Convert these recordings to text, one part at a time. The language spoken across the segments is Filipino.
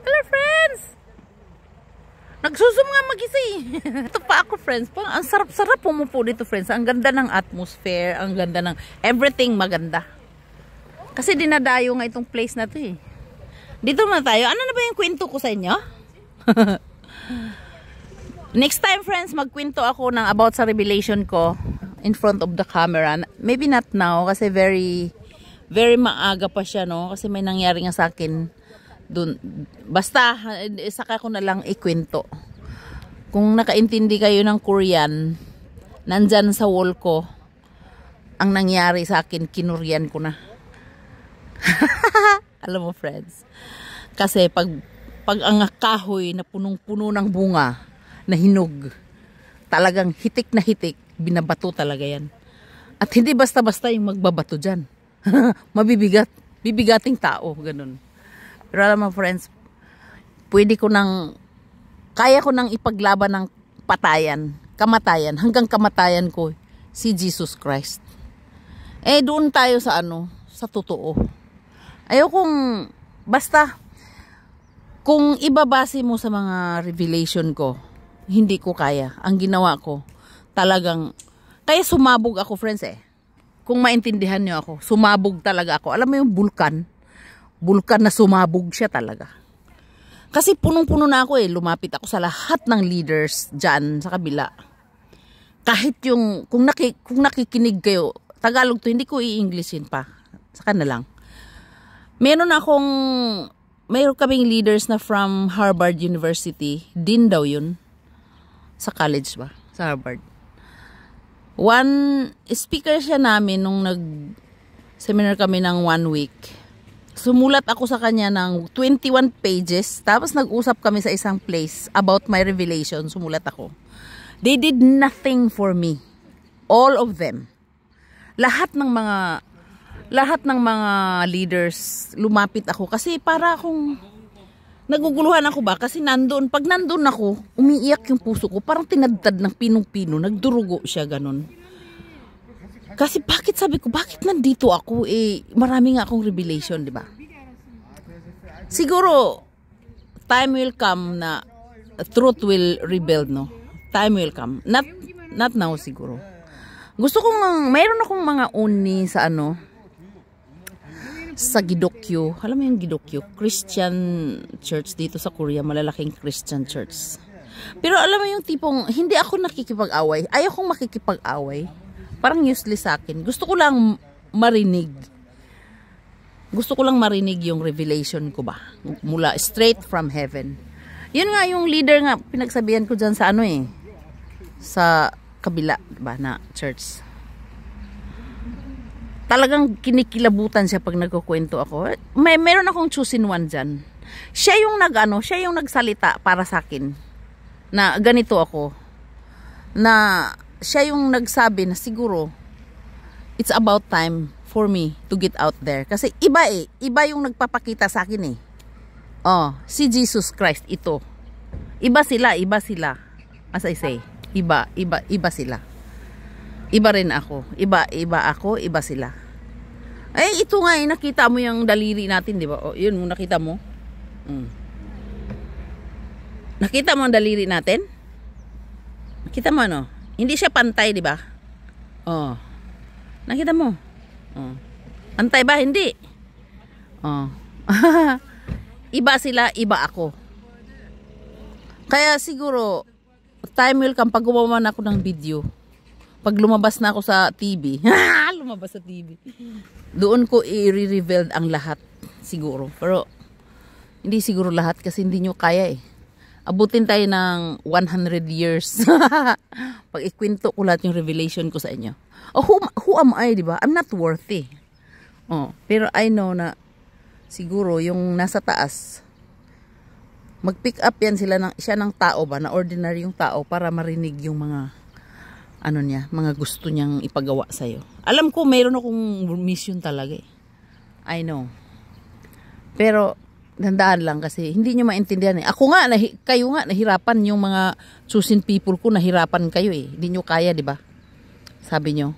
Hello, friends! Nagsusum nga mag-isa eh. Ito pa ako, friends. Ang sarap-sarap pumupo dito, friends. Ang ganda ng atmosphere, ang ganda ng everything maganda. Kasi dinadayo nga itong place na to eh. Dito na tayo. Ano na ba yung kwento ko sa inyo? Next time, friends, magkwento ako ng about sa revelation ko in front of the camera. Maybe not now kasi very maaga pa siya, no? Kasi may nangyari nga sa akin dun. Basta, saka ko na lang ikwento. Kung nakaintindi kayo ng Korean, nandyan sa wall ko, ang nangyari sa akin, kinurian ko na. Alam mo, friends. Kasi pag ang kahoy na punong-puno ng bunga, na hinog, talagang hitik na hitik, binabato talaga yan. At hindi basta-basta yung magbabato dyan. Mabibigat. Bibigating tao, ganun. Pero alam mo, friends, kaya ko nang ipaglaban ng kamatayan, hanggang kamatayan ko, si Jesus Christ. Eh, doon tayo sa sa totoo. Ayokong, basta, kung ibabase mo sa mga revelation ko, hindi ko kaya. Ang ginawa ko, talagang, kaya sumabog ako, friends eh. Kung maintindihan nyo ako, sumabog talaga ako. Alam mo yung vulkan na sumabog siya talaga. Kasi punong-puno na ako eh. Lumapit ako sa lahat ng leaders dyan sa kabila. Kahit yung, kung nakikinig kayo, Tagalog to, hindi ko i-Englishin pa. Saka na lang. Meron kaming leaders na from Harvard University. Din daw yun. Sa college ba? Sa Harvard. One speaker siya namin nung nag-seminar kami ng 1 week. Sumulat ako sa kanya ng 21 pages. Tapos nag-usap kami sa isang place about my revelation. Sumulat ako. They did nothing for me. All of them. Lahat ng mga leaders lumapit ako. Kasi para akong naguguluhan ako ba? Kasi pag nandun ako, umiiyak yung puso ko. Parang tinadtad ng pinong-pino. Nagdurugo siya, ganun. Kasi sabi ko, bakit nandito ako? Eh, marami nga akong revelation, di ba? Siguro, time will come na truth will rebuild, no? Time will come. Not now, siguro. Mayroon akong mga uni sa Gidokyo. Alam mo yung Gidokyo? Christian church dito sa Korea. Malalaking Christian church. Pero alam mo yung tipong, hindi ako nakikipag-away. Ayaw kong makikipag-away. Parang useless sa akin. Gusto ko lang marinig. Gusto ko lang marinig yung revelation ko ba. Mula straight from heaven. Yun nga yung leader nga, pinagsabihan ko dyan sa sa kabila, diba, na church. Talagang kinikilabutan siya pag nagkukwento ako. Meron akong chosen one dyan. Siya yung nagsalita para sa akin. Na ganito ako. Na siya yung nagsabi na siguro it's about time for me to get out there. Kasi iba yung nagpapakita sa akin eh. Oh, si Jesus Christ ito. Iba sila. As I say, iba sila. Iba rin ako. Iba ako, iba sila. Eh, ito nga eh, nakita mo yung daliri natin, di ba? O, yun mo, nakita mo? Nakita mo ang daliri natin? Nakita mo, no? Hindi siya pantay, di ba? Oh. Nakita mo? Oh. Pantay ba? Hindi. Oh. Iba sila, iba ako. Kaya siguro, time will come pag gumawa na ako ng video. Pag lumabas na ako sa TV. Lumabas sa TV. Doon ko i-reveal ang lahat. Siguro. Pero, hindi siguro lahat kasi hindi nyo kaya eh. Abutin tayo ng 100 years. Pag ikwento ko lahat yung revelation ko sa inyo. Oh, who am I, diba? I'm not worthy. Oh, pero I know na siguro yung nasa taas, mag-pick up yan siya ng tao ba, na ordinary yung tao para marinig yung mga mga gusto niyang ipagawa sa'yo. Alam ko, mayroon akong mission talaga eh. I know. Pero, dandaan lang kasi hindi nyo maintindihan eh. Ako nga, kayo nga, nahirapan yung mga chosen people ko, nahirapan kayo eh. Hindi nyo kaya, di ba? Sabi nyo.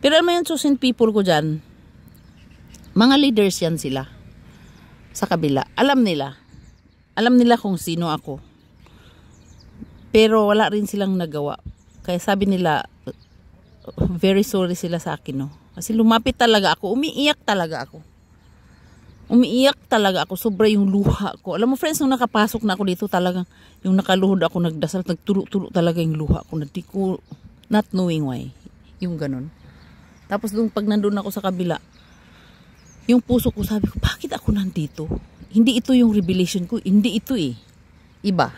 Pero alam mo yung chosen people ko dyan, mga leaders yan sila. sa kabila. Alam nila kung sino ako. Pero wala rin silang nagawa. Kaya sabi nila, very sorry sila sa akin, no? Kasi lumapit talaga ako, umiiyak talaga ako. Sobra yung luha ko. Alam mo friends, nung nakapasok na ako dito talagang, yung nakaluhod ako nagdasal, nagtulo-tulo talaga yung luha ko. Hindi ko, not knowing why. Yung ganun. Tapos nung pag nandun ako sa kabila, yung puso ko sabi ko, bakit ako nandito? Hindi ito yung revelation ko, hindi ito eh. Iba.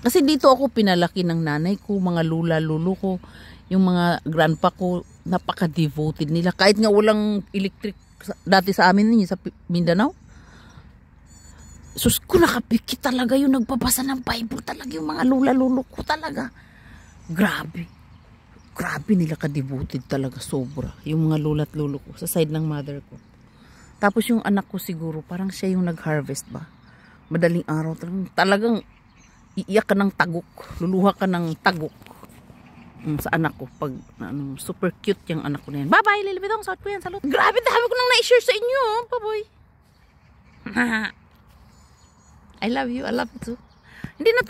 Kasi dito ako pinalaki ng nanay ko, mga lula-lulo ko, yung mga grandpa ko, napaka-devoted nila. Kahit nga walang electric dati sa amin sa Mindanao. Sus ko, nakapikit talaga yung nagbabasa ng Bible talaga, yung mga lula-lulo ko talaga. Grabe nila ka-devoted talaga, sobra. Yung mga lula't-lulo ko sa side ng mother ko. Tapos yung anak ko siguro, parang siya yung nag-harvest ba. Madaling araw talagang iiyak ka ng tagok, luluha ka ng tagok sa anak ko. Pag super cute yung anak ko na yan. Bye bye Lilibitong, saot ko yan, salot. Grabe, dami ko nang na-share sa inyo, paboy. I love you too. Hindi na